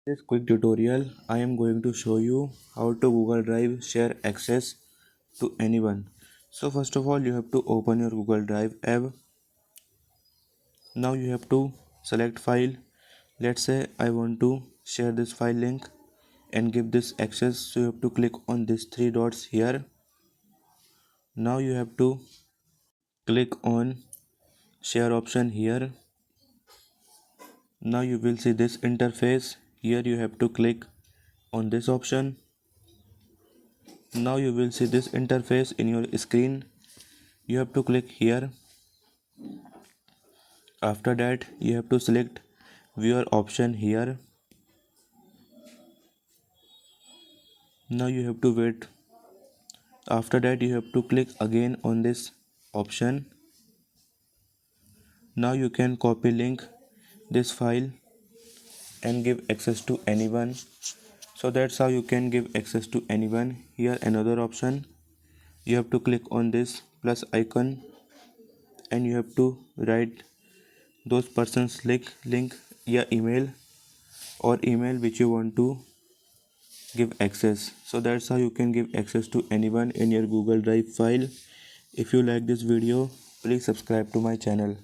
This quick tutorial I am going to show you how to Google Drive share access to anyone. So first of all you have to open your Google Drive app. Now you have to select file. Let's say I want to share this file link and give this access, so you have to click on these three dots here. Now you have to click on share option here. Now you will see this interface. Here you have to click on this option. Now you will see this interface in your screen. You have to click here. After that you have to select viewer option here. Now you have to wait. After that you have to click again on this option. Now you can copy link this file and give access to anyone. So that's how you can give access to anyone. Here another option. You have to click on this plus icon and you have to write those persons link या email or email which you want to give access. So that's how you can give access to anyone in your Google Drive file. If you like this video, please subscribe to my channel.